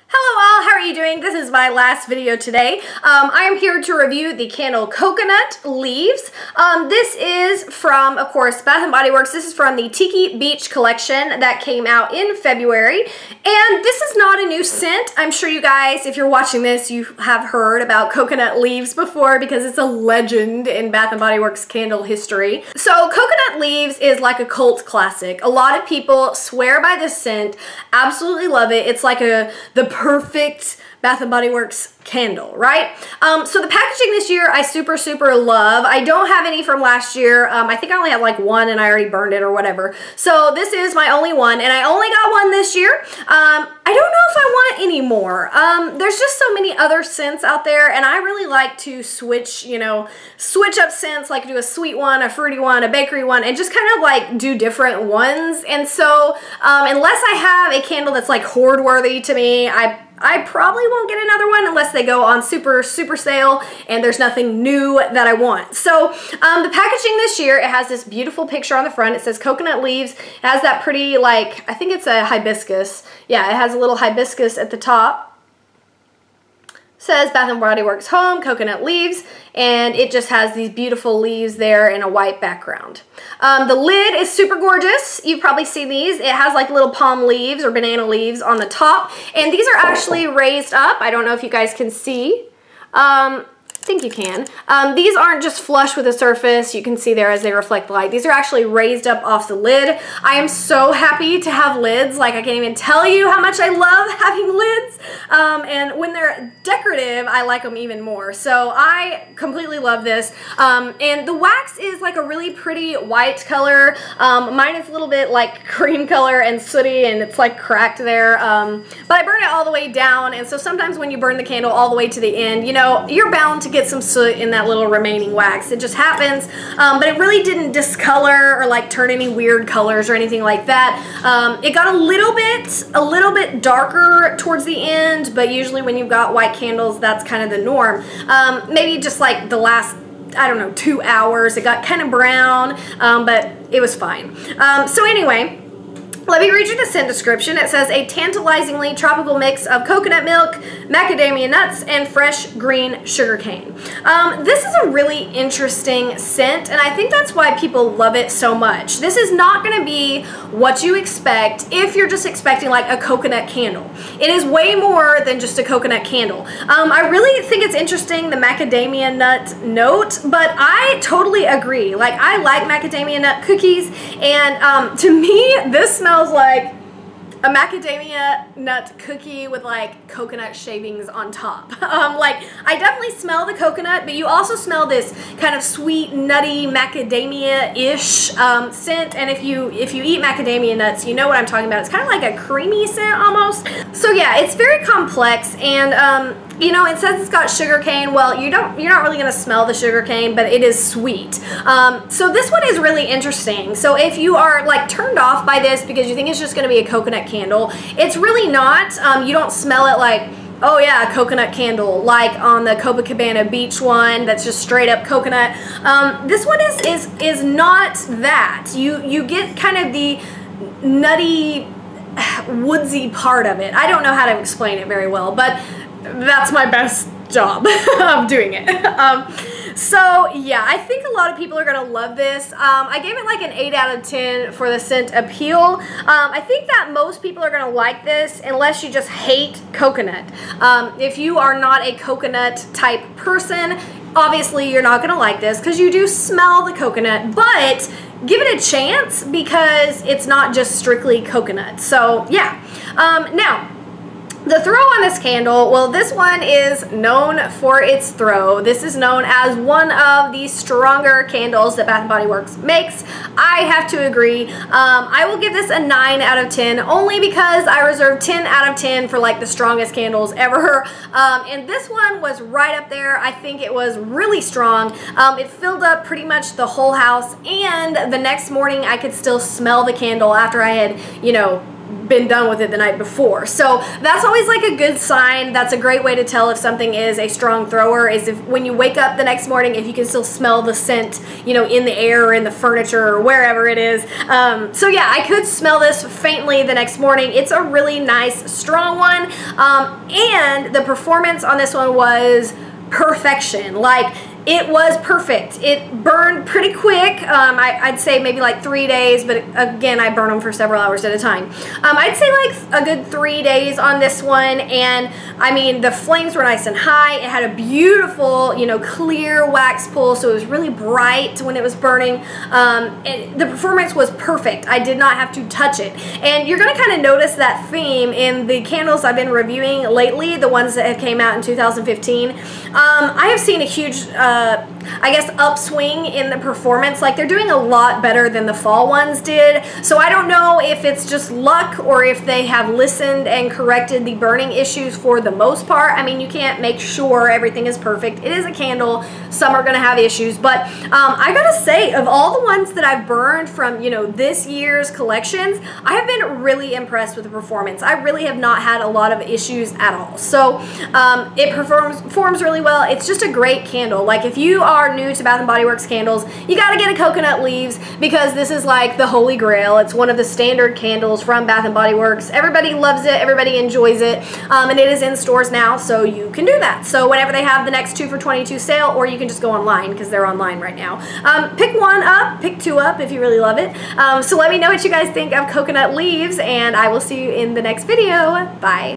Hello all, how are you doing? This is my last video today. I am here to review the candle Coconut Leaves. This is from, of course, Bath & Body Works. This is from the Tiki Beach collection that came out in February. And this is not a new scent. I'm sure you guys, if you're watching this, you have heard about Coconut Leaves before because it's a legend in Bath & Body Works candle history. So Coconut Leaves is like a cult classic. A lot of people swear by this scent, absolutely love it. It's like the perfect Bath & Body Works candle, right? So the packaging this year I super love. I don't have any from last year. I think I only have like one and I already burned it or whatever. So this is my only one and I only got one this year. I don't know if I want any more. There's just so many other scents out there and I really like to switch, switch up scents, like do a sweet one, a fruity one, a bakery one, and just kind of like do different ones. And so unless I have a candle that's like hoard worthy to me, I probably won't get another one unless they go on super sale and there's nothing new that I want. So the packaging this year, it has this beautiful picture on the front. It says Coconut Leaves. It has that pretty, like, I think it's a hibiscus. Yeah, it has a little hibiscus at the top. It says Bath & Body Works Home, Coconut Leaves, and it just has these beautiful leaves there in a white background. The lid is super gorgeous. You've probably seen these. It has like little palm leaves or banana leaves on the top, and these are actually raised up. I don't know if you guys can see. I think you can. These aren't just flush with the surface. You can see there as they reflect light. These are actually raised up off the lid. I am so happy to have lids. Like, I can't even tell you how much I love having lids. And when they're decorative, I like them even more. So I completely love this. And the wax is like a really pretty white color. Mine is a little bit like cream color and sooty and it's like cracked there. But I burn it all the way down. And so sometimes when you burn the candle all the way to the end, you're bound to get some soot in that little remaining wax. It just happens, but it really didn't discolor or like turn any weird colors or anything like that. It got a little bit darker towards the end, but usually when you've got white candles, that's kind of the norm. Maybe just like the last, I don't know, 2 hours, it got kind of brown, but it was fine. So anyway, let me read you the scent description. It says, a tantalizingly tropical mix of coconut milk, macadamia nuts, and fresh green sugarcane. This is a really interesting scent, and I think that's why people love it so much. This is not going to be what you expect if you're just expecting like a coconut candle. It is way more than just a coconut candle. I really think it's interesting, the macadamia nut note, but I totally agree. Like, I like macadamia nut cookies, and to me, this smells like a macadamia nut cookie with like coconut shavings on top. Like, I definitely smell the coconut, but you also smell this kind of sweet, nutty macadamia-ish scent. And if you eat macadamia nuts, you know what I'm talking about. It's kind of like a creamy scent almost. So yeah, it's very complex, and it says it's got sugar cane. Well, you're not really gonna smell the sugar cane, but it is sweet. So this one is really interesting. So if you are like turned off by this because you think it's just gonna be a coconut candle, it's really not. You don't smell it like, oh yeah, a coconut candle, like on the Copacabana beach one that's just straight up coconut. This one is not that. You get kind of the nutty, woodsy part of it. I don't know how to explain it very well, but that's my best job of doing it. So yeah, I think a lot of people are gonna love this. I gave it like an 8 out of 10 for the scent appeal. I think that most people are gonna like this unless you just hate coconut. If you are not a coconut type person, obviously you're not gonna like this because you do smell the coconut, but give it a chance because it's not just strictly coconut. So yeah. Now, the throw on this candle, well, this one is known for its throw. This is known as one of the stronger candles that Bath & Body Works makes. I have to agree. I will give this a 9 out of 10 only because I reserved 10 out of 10 for like the strongest candles ever. And this one was right up there. I think it was really strong. It filled up pretty much the whole house, and the next morning I could still smell the candle after I had, been done with it the night before. So that's always like a good sign. That's a great way to tell if something is a strong thrower, is if when you wake up the next morning, if you can still smell the scent, you know, in the air or in the furniture or wherever it is. So yeah, I could smell this faintly the next morning. It's a really nice, strong one. And the performance on this one was perfection. Like, it was perfect. It burned pretty quick. I'd say maybe like 3 days, but again, I burn them for several hours at a time. I'd say like a good 3 days on this one, and I mean, the flames were nice and high. It had a beautiful, you know, clear wax pull, so it was really bright when it was burning. And the performance was perfect. I did not have to touch it. And you're gonna kind of notice that theme in the candles I've been reviewing lately, the ones that have came out in 2015. I have seen a huge, I guess, upswing in the performance. Like, they're doing a lot better than the fall ones did. So I don't know if it's just luck or if they have listened and corrected the burning issues for the most part. I mean, you can't make sure everything is perfect. It is a candle. Some are going to have issues. But I gotta say, of all the ones that I've burned from, you know, this year's collections, I have been really impressed with the performance. I really have not had a lot of issues at all. So it performs really well. It's just a great candle. Like, if you are new to Bath & Body Works candles, you got to get a coconut leaves, because this is like the holy grail. It's one of the standard candles from Bath & Body Works. Everybody loves it. Everybody enjoys it. And it is in stores now, so you can do that. So whenever they have the next 2 for $22 sale, or you can just go online, because they're online right now. Pick one up, pick 2 up if you really love it. So let me know what you guys think of coconut leaves, and I will see you in the next video. Bye.